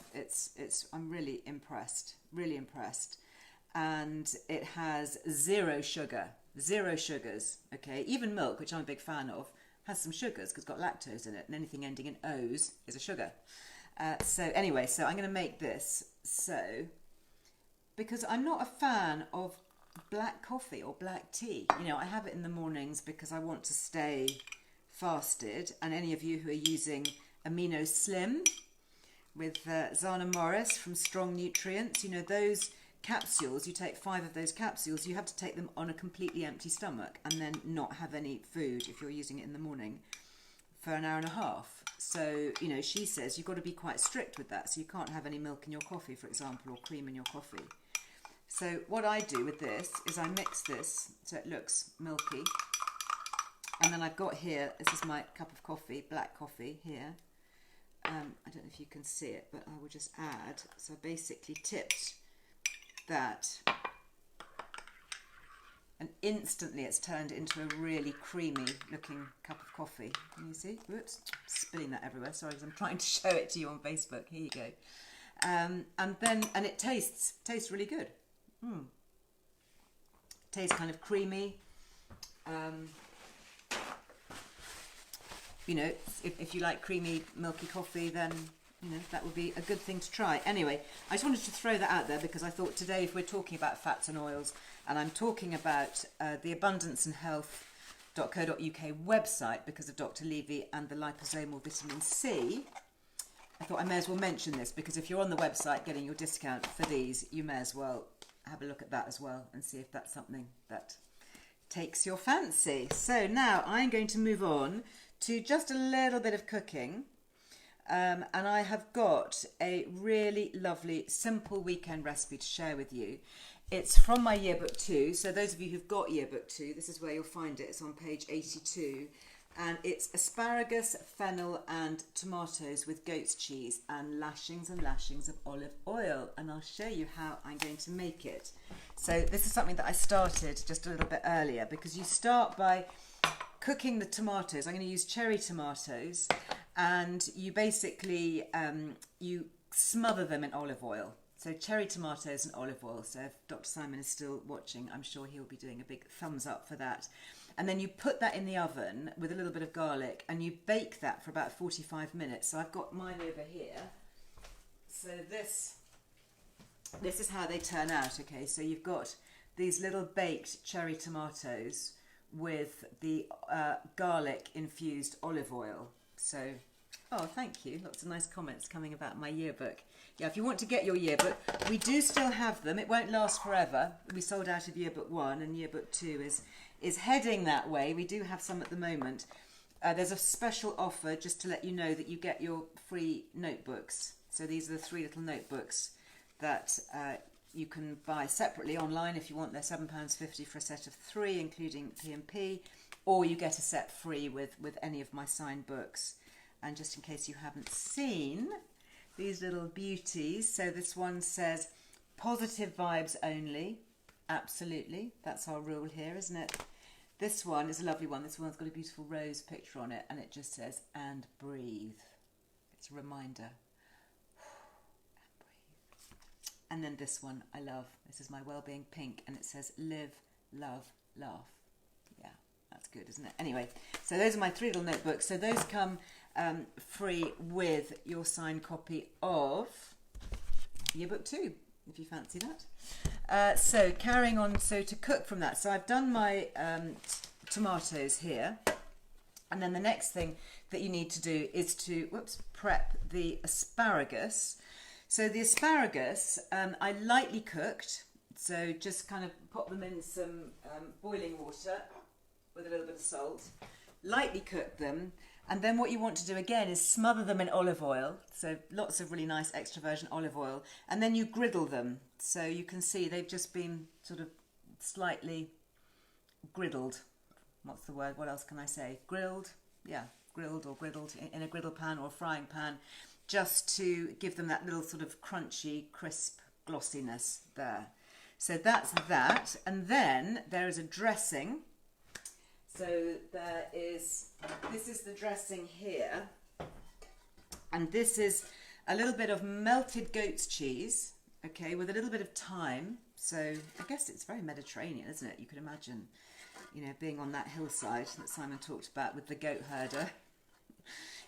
I'm really impressed, And it has zero sugars. Okay, even milk, which I'm a big fan of, has some sugars because it's got lactose in it, and anything ending in O's is a sugar. So I'm going to make this. So, because I'm not a fan of black coffee or black tea. I have it in the mornings because I want to stay fasted. And any of you who are using Amino Slim with Zana Morris from Strong Nutrients, those capsules, you take 5 of those capsules, you have to take them on a completely empty stomach and then not have any food if you're using it in the morning for an hour and a half. So, she says you've got to be quite strict with that. So you can't have any milk in your coffee, for example, or cream in your coffee. So what I do with this is I mix this so it looks milky. And then I've got here, this is my cup of coffee, black coffee here. I don't know if you can see it, but I will just add. So I basically tipped that. And instantly it's turned into a really creamy looking cup of coffee. Can you see? Whoops, spilling that everywhere. Sorry, I'm trying to show it to you on Facebook. Here you go. And it tastes really good. Tastes kind of creamy. If you like creamy, milky coffee, then, that would be a good thing to try. Anyway, I just wanted to throw that out there because I thought today, if we're talking about fats and oils, and I'm talking about the abundanceandhealth.co.uk website because of Dr. Levy and the Liposomal Vitamin C, I thought I may as well mention this because if you're on the website getting your discount for these, you may as well have a look at that as well and see if that's something that takes your fancy. So now I'm going to move on to just a little bit of cooking, and I have got a really lovely simple weekend recipe to share with you. It's from my yearbook 2, so those of you who've got yearbook 2, this is where you'll find it. It's on page 82, and it's asparagus, fennel and tomatoes with goat's cheese and lashings of olive oil, and I'll show you how I'm going to make it. So this is something that I started just a little bit earlier because you start by cooking the tomatoes. I'm going to use cherry tomatoes, and you basically you smother them in olive oil. So cherry tomatoes and olive oil. So if Dr. Simon is still watching, I'm sure he'll be doing a big thumbs up for that. And then you put that in the oven with a little bit of garlic and you bake that for about 45 minutes. So I've got mine over here. So this is how they turn out, okay? So you've got these little baked cherry tomatoes with the garlic infused olive oil. So, oh, thank you. Lots of nice comments coming about my yearbook. Yeah, if you want to get your yearbook, we do still have them. It won't last forever. We sold out of yearbook 1 and yearbook 2 is heading that way. We do have some at the moment. There's a special offer just to let you know that you get your free notebooks. So these are the 3 little notebooks that you can buy separately online if you want. They're £7.50 for a set of 3, including P&P, or you get a set free with any of my signed books. And just in case you haven't seen these little beauties, so this one says positive vibes only. Absolutely, that's our rule here, isn't it? This one is a lovely one. This one's got a beautiful rose picture on it, and it just says, and breathe. It's a reminder. And then this one I love. This is my Wellbeing pink, and it says live, love, laugh. Yeah, that's good, isn't it? Anyway, so those are my 3 little notebooks. So those come free with your signed copy of yearbook 2, if you fancy that. So carrying on, so to cook from that. So I've done my tomatoes here. And then the next thing that you need to do is to prep the asparagus. So the asparagus, I lightly cooked, so just kind of pop them in some boiling water with a little bit of salt, lightly cook them, and then what you want to do again is smother them in olive oil, so lots of really nice extra virgin olive oil, and then you griddle them. So you can see they've just been sort of slightly griddled. What's the word? What else can I say? Grilled? Yeah, grilled or griddled in a griddle pan or a frying pan, just to give them that little sort of crunchy, crisp glossiness there. So that's that. And then there is a dressing. So this is the dressing here. And this is a little bit of melted goat's cheese, okay, with a little bit of thyme. So I guess it's very Mediterranean, isn't it? You could imagine, you know, being on that hillside that Simon talked about with the goat herder,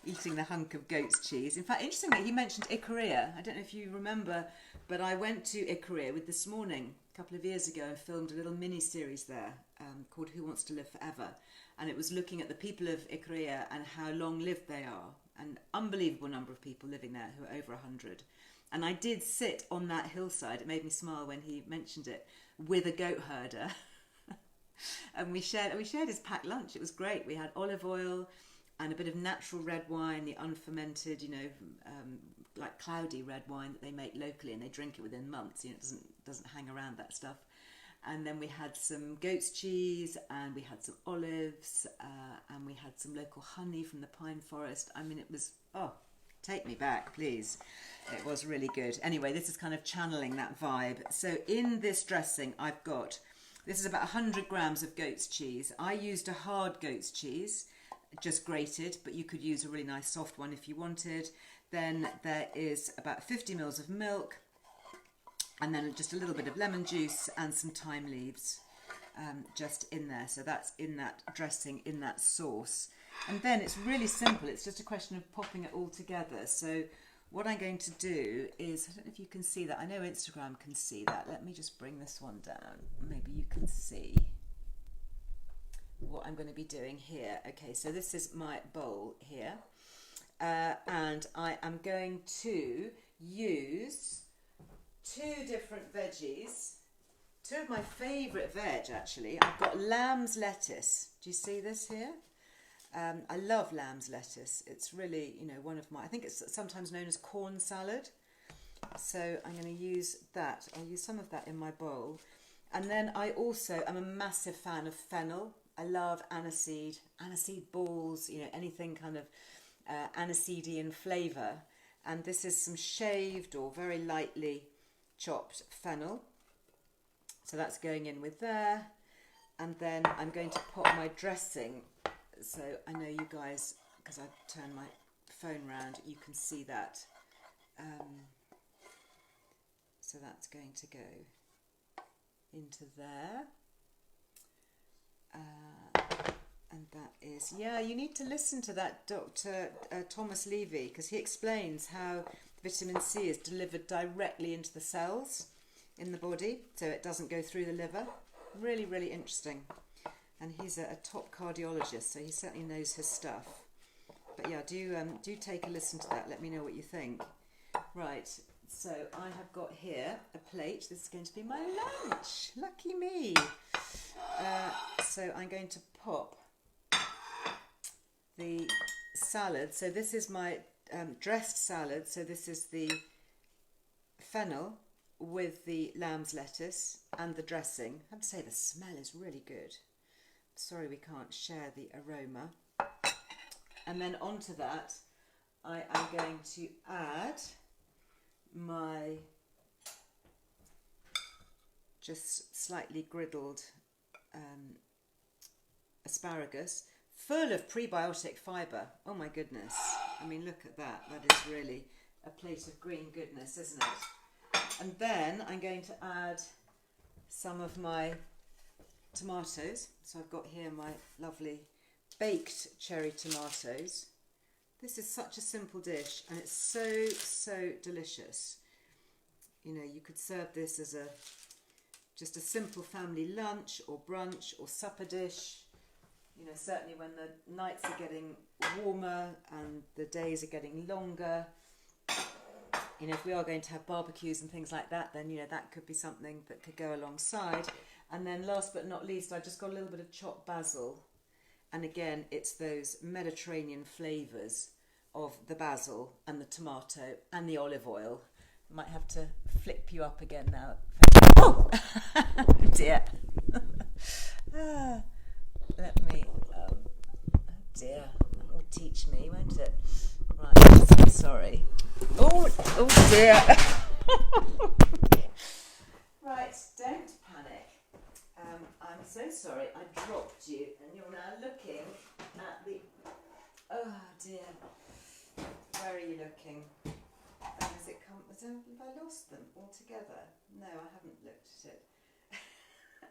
eating the hunk of goat's cheese. In fact, interestingly, he mentioned Ikaria. I don't know if you remember, but I went to Ikaria with This Morning a couple of years ago and filmed a little mini-series there called Who Wants to Live Forever? And it was looking at the people of Ikaria and how long-lived they are. An unbelievable number of people living there who are over 100. And I did sit on that hillside. It made me smile when he mentioned it, with a goat herder. And we shared his packed lunch. It was great. We had olive oil and a bit of natural red wine, the unfermented, you know, like cloudy red wine that they make locally, and they drink it within months. You know, it doesn't hang around, that stuff. And then we had some goat's cheese, and we had some olives, and we had some local honey from the pine forest. I mean, it was, oh, take me back, please. It was really good. Anyway, this is kind of channeling that vibe. So in this dressing, I've got, this is about 100 grams of goat's cheese. I used a hard goat's cheese, just grated, but you could use a really nice soft one if you wanted. Then there is about 50 mils of milk, and then just a little bit of lemon juice and some thyme leaves just in there. So that's in that dressing, in that sauce. And then it's really simple. It's just a question of popping it all together. So what I'm going to do is, I don't know if you can see that. I know Instagram can see that. Let me just bring this one down. Maybe you can see what I'm going to be doing here. Okay, so this is my bowl here. And I am going to use 2 different veggies. 2 of my favourite veg, actually. I've got lamb's lettuce. Do you see this here? I love lamb's lettuce. It's really, you know, one of my, I think it's sometimes known as corn salad. So I'm going to use that. I'll use some of that in my bowl. And then I also am a massive fan of fennel. I love aniseed balls, you know, anything kind of aniseedian flavour. And this is some shaved or very lightly chopped fennel. So that's going in with there. And then I'm going to put my dressing. So I know you guys, because I turned my phone round, you can see that. So that's going to go into there. And that is, yeah, you need to listen to that Dr. Thomas Levy, because he explains how vitamin C is delivered directly into the cells in the body, so it doesn't go through the liver. Really, really interesting. And he's a top cardiologist, so he certainly knows his stuff. But yeah, do take a listen to that. Let me know what you think. Right, so I have got here a plate. This is going to be my lunch. Lucky me. So I'm going to pop the salad. So this is my dressed salad. So this is the fennel with the lamb's lettuce and the dressing. I have to say the smell is really good. Sorry we can't share the aroma. And then onto that I am going to add my just slightly griddled asparagus, full of prebiotic fibre. Oh my goodness. I mean, look at that. That is really a plate of green goodness, isn't it? And then I'm going to add some of my tomatoes. So I've got here my lovely baked cherry tomatoes. This is such a simple dish and it's so delicious. You know, you could serve this as just a simple family lunch or brunch or supper dish. You know, certainly when the nights are getting warmer and the days are getting longer. You know, if we are going to have barbecues and things like that, then, you know, that could be something that could go alongside. And then last but not least, I just got a little bit of chopped basil. And again, it's those Mediterranean flavours of the basil and the tomato and the olive oil. I might have to flip you up again now. Oh, dear. Let me, oh dear, that will teach me, won't it? Right, so sorry. Oh dear. Right, don't panic. I'm so sorry, I dropped you and you're now looking at the, oh dear. Where are you looking? Has it come, have I lost them altogether? No, I haven't looked at it.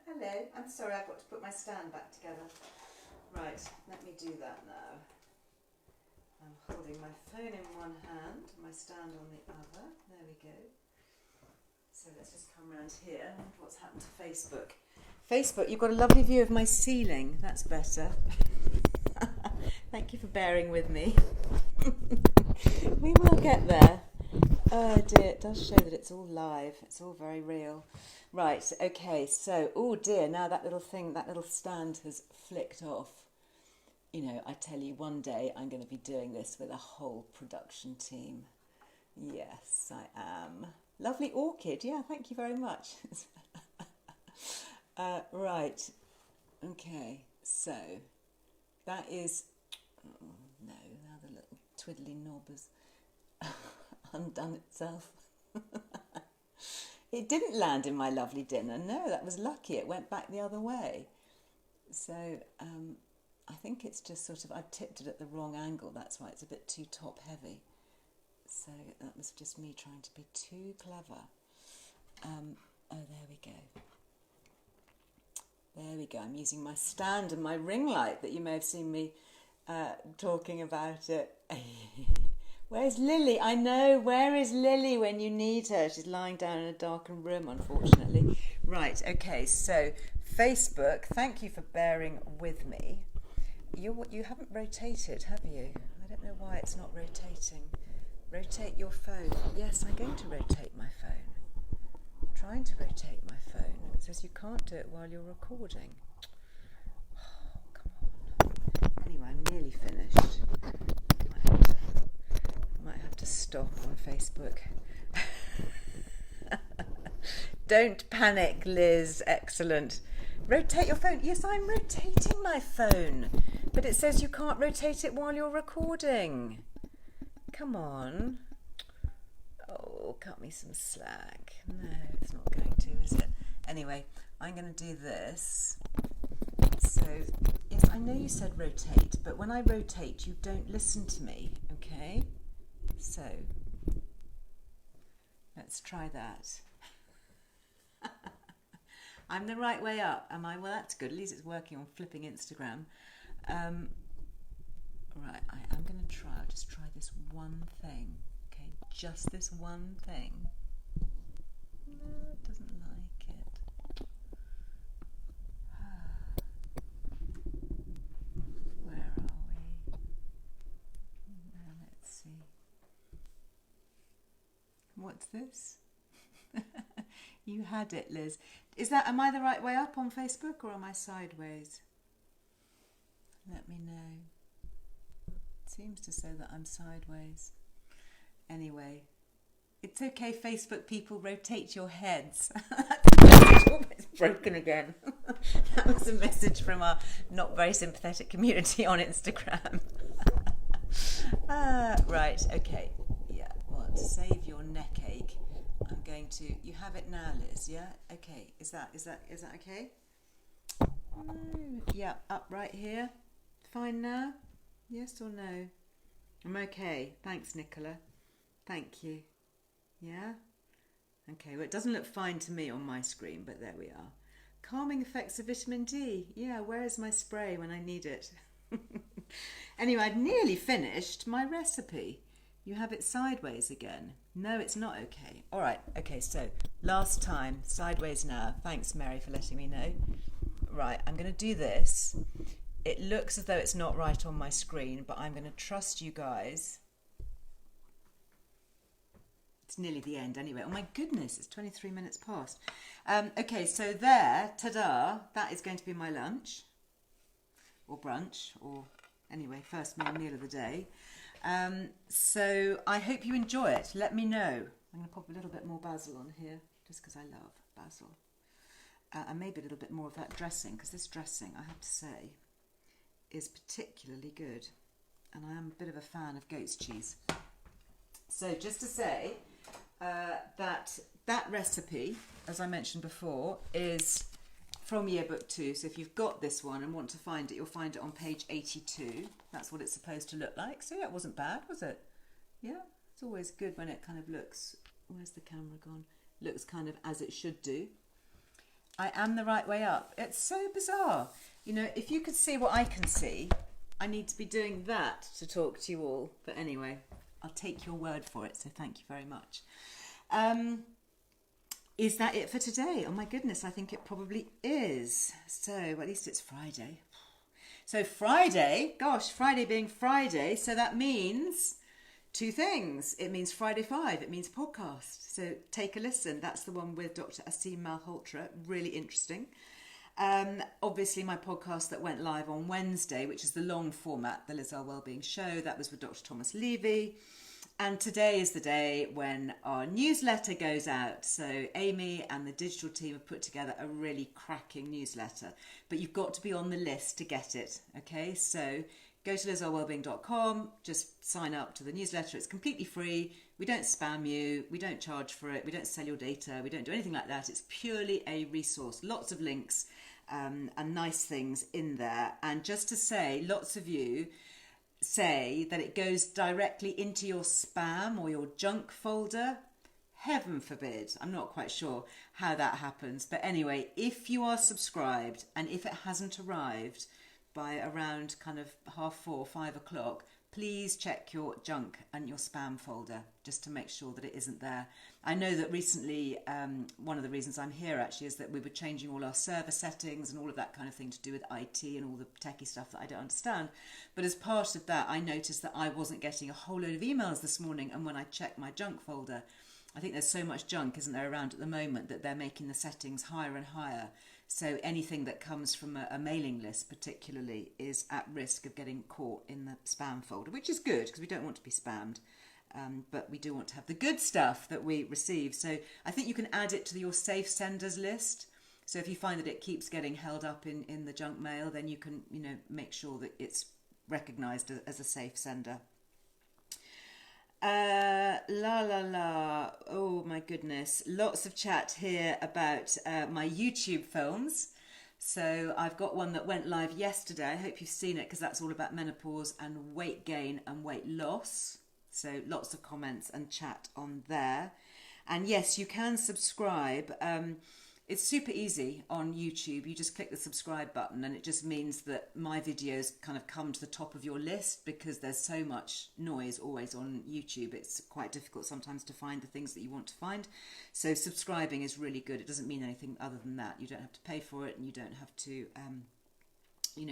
Hello, I'm sorry, I've got to put my stand back together. Right, let me do that now. I'm holding my phone in one hand, my stand on the other. There we go. So let's just come around here. I wonder what's happened to Facebook. Facebook, you've got a lovely view of my ceiling. That's better. Thank you for bearing with me. We will get there. Oh dear, it does show that it's all live. It's all very real. Right, okay, so, oh dear, now that little stand has flicked off. You know, I tell you, one day I'm going to be doing this with a whole production team. Yes, I am. Lovely orchid, yeah, thank you very much. Right, okay, so that is, oh no, now the little twiddly knob has undone itself. It didn't land in my lovely dinner. No, that was lucky. It went back the other way. So I think it's just sort of, I've tipped it at the wrong angle. That's why it's a bit too top heavy. So that was just me trying to be too clever. Oh, there we go. There we go. I'm using my stand and my ring light that you may have seen me talking about it. Where's Lily? I know, where is Lily when you need her? She's lying down in a darkened room, unfortunately. Right, okay, so Facebook, thank you for bearing with me. You haven't rotated, have you? I don't know why it's not rotating. Rotate your phone. Yes, I'm going to rotate my phone. I'm trying to rotate my phone. It says you can't do it while you're recording. Oh, come on. Anyway, I'm nearly finished. Might have to stop on Facebook. Don't panic, Liz. Excellent. Rotate your phone. Yes, I'm rotating my phone. But it says you can't rotate it while you're recording. Come on. Oh, cut me some slack. No, it's not going to, is it? Anyway, I'm going to do this. So, yes, I know you said rotate, but when I rotate, you don't listen to me, okay? So, let's try that. I'm the right way up, am I? Well, that's good. At least it's working on flipping Instagram. Right, I am going to try. I'll just try this one thing. Okay, just this one thing. No, it doesn't like it. Where are we? Let's see. What's this? You had it, Liz. Am I the right way up on Facebook or am I sideways? Let me know. It seems to say that I'm sideways. Anyway, it's okay, Facebook people, rotate your heads. It's broken again. That was a message from our not very sympathetic community on Instagram. Right, okay. Yeah, well, to save your neck ache, I'm going to, you have it now, Liz, yeah? Okay, is that okay? Yeah, up right here. Fine now? Yes or no? I'm okay. Thanks, Nicola. Thank you. Yeah? Okay, well, it doesn't look fine to me on my screen, but there we are. Calming effects of vitamin D. Yeah, where is my spray when I need it? Anyway, I'd nearly finished my recipe. You have it sideways again. No, it's not okay. All right, okay, so last time, sideways now. Thanks, Mary, for letting me know. Right, I'm going to do this. It looks as though it's not right on my screen, but I'm going to trust you guys. It's nearly the end anyway. Oh my goodness, it's 23 minutes past. Okay, so there, ta-da, that is going to be my lunch. Or brunch, or anyway, first meal of the day. So I hope you enjoy it. Let me know. I'm going to pop a little bit more basil on here, just because I love basil. And maybe a little bit more of that dressing, because this dressing, I have to say, is particularly good. And I am a bit of a fan of goat's cheese. So just to say that recipe, as I mentioned before, is from Yearbook 2. So if you've got this one and want to find it, you'll find it on page 82. That's what it's supposed to look like. So yeah, it wasn't bad, was it? Yeah, it's always good when it kind of looks, where's the camera gone? Looks kind of as it should do. I am the right way up. It's so bizarre. You know, if you could see what I can see, I need to be doing that to talk to you all. But anyway, I'll take your word for it. So thank you very much. Is that it for today? Oh my goodness, I think it probably is. So well, at least it's Friday. So Friday, gosh, Friday being Friday. So that means two things. It means Friday 5. It means podcast. So take a listen. That's the one with Dr. Asim Malhotra. Really interesting. Obviously, my podcast that went live on Wednesday, which is the long format, the Earle Wellbeing show, that was with Dr. Thomas Levy. And today is the day when our newsletter goes out. So Amy and the digital team have put together a really cracking newsletter. But you've got to be on the list to get it. Okay, so go to lizarwellbeing.com, just sign up to the newsletter. It's completely free. We don't spam you. We don't charge for it. We don't sell your data. We don't do anything like that. It's purely a resource. Lots of links and nice things in there. And just to say, lots of you say that it goes directly into your spam or your junk folder. Heaven forbid. I'm not quite sure how that happens. But anyway, if you are subscribed and if it hasn't arrived by around kind of 4:30, 5 o'clock, please check your junk and your spam folder just to make sure that it isn't there. I know that recently, one of the reasons I'm here actually is that we were changing all our server settings and all of that kind of thing to do with IT and all the techie stuff that I don't understand. But as part of that, I noticed that I wasn't getting a whole load of emails this morning. And when I checked my junk folder, I think there's so much junk, isn't there, around at the moment that they're making the settings higher and higher. So anything that comes from a mailing list particularly is at risk of getting caught in the spam folder, which is good because we don't want to be spammed. But we do want to have the good stuff that we receive. So I think you can add it to your safe senders list. So if you find that it keeps getting held up in the junk mail, then you can, make sure that it's recognised as a safe sender. Oh my goodness, lots of chat here about my YouTube films. So I've got one that went live yesterday. I hope you've seen it because that's all about menopause and weight gain and weight loss. So lots of comments and chat on there. And yes, you can subscribe. It's super easy on YouTube. You just click the subscribe button and it just means that my videos kind of come to the top of your list because there's so much noise always on YouTube. It's quite difficult sometimes to find the things that you want to find. So subscribing is really good. It doesn't mean anything other than that. You don't have to pay for it and you don't have to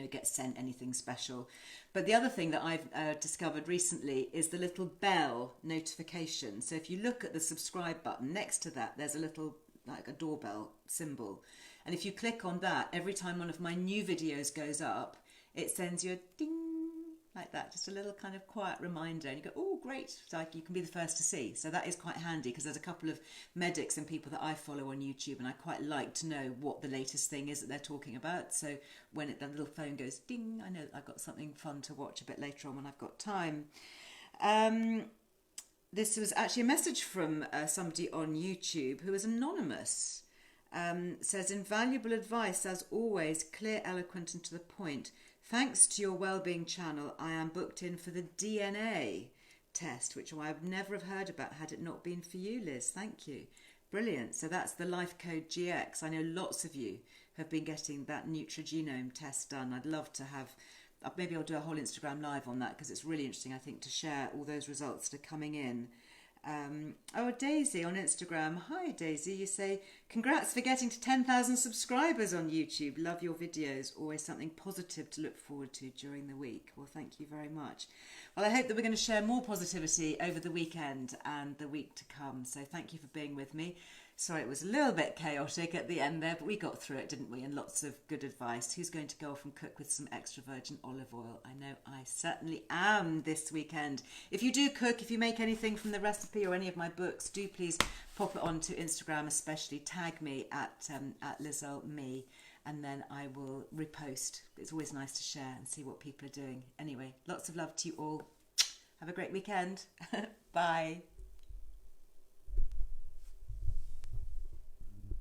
get sent anything special. But the other thing that I've discovered recently is the little bell notification. So if you look at the subscribe button, next to that there's a little like a doorbell symbol, and if you click on that, every time one of my new videos goes up, it sends you a ding like that, just a little kind of quiet reminder, and you go, oh great, like you can be the first to see. So that is quite handy because there's a couple of medics and people that I follow on YouTube and I quite like to know what the latest thing is that they're talking about. So when the little phone goes ding, I know that I've got something fun to watch a bit later on when I've got time. This was actually a message from somebody on YouTube who is anonymous. Says, invaluable advice as always, clear, eloquent and to the point. Thanks to your wellbeing channel, I am booked in for the DNA test, which I would never have heard about had it not been for you, Liz. Thank you. Brilliant. So that's the Life Code GX. I know lots of you have been getting that Nutrigenome test done. I'd love to have, maybe I'll do a whole Instagram live on that, because it's really interesting, I think, to share all those results that are coming in. Daisy on Instagram. Hi Daisy, you say, congrats for getting to 10,000 subscribers on YouTube. Love your videos. Always something positive to look forward to during the week. Well, thank you very much. Well, I hope that we're going to share more positivity over the weekend and the week to come. So thank you for being with me. Sorry, it was a little bit chaotic at the end there, but we got through it, didn't we? And lots of good advice. Who's going to go off and cook with some extra virgin olive oil? I know I certainly am this weekend. If you do cook, if you make anything from the recipe or any of my books, do please pop it onto Instagram, especially tag me at LizzelMe, and then I will repost. It's always nice to share and see what people are doing. Anyway, lots of love to you all. Have a great weekend. Bye.